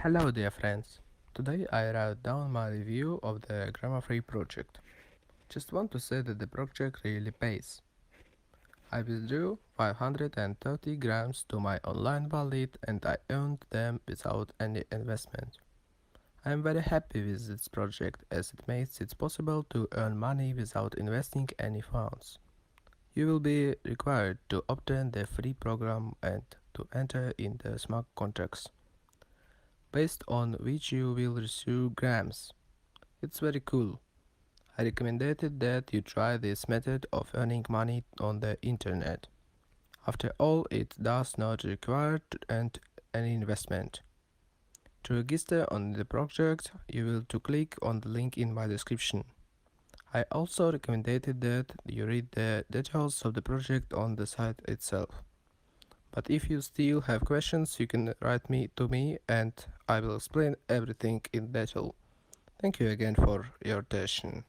Hello dear friends, today I wrote down my review of the GRAMFREE project. Just want to say that the project really pays. I withdrew 530 grams to my online wallet and I earned them without any investment. I am very happy with this project as it makes it possible to earn money without investing any funds. You will be required to obtain the free program and to enter in the smart contracts, based on which you will receive grams. It's very cool. I recommended that you try this method of earning money on the internet. After all, it does not require any investment. To register on the project, you will to click on the link in my description. I also recommended that you read the details of the project on the site itself. But if you still have questions, you can write me to me and I will explain everything in detail. Thank you again for your attention.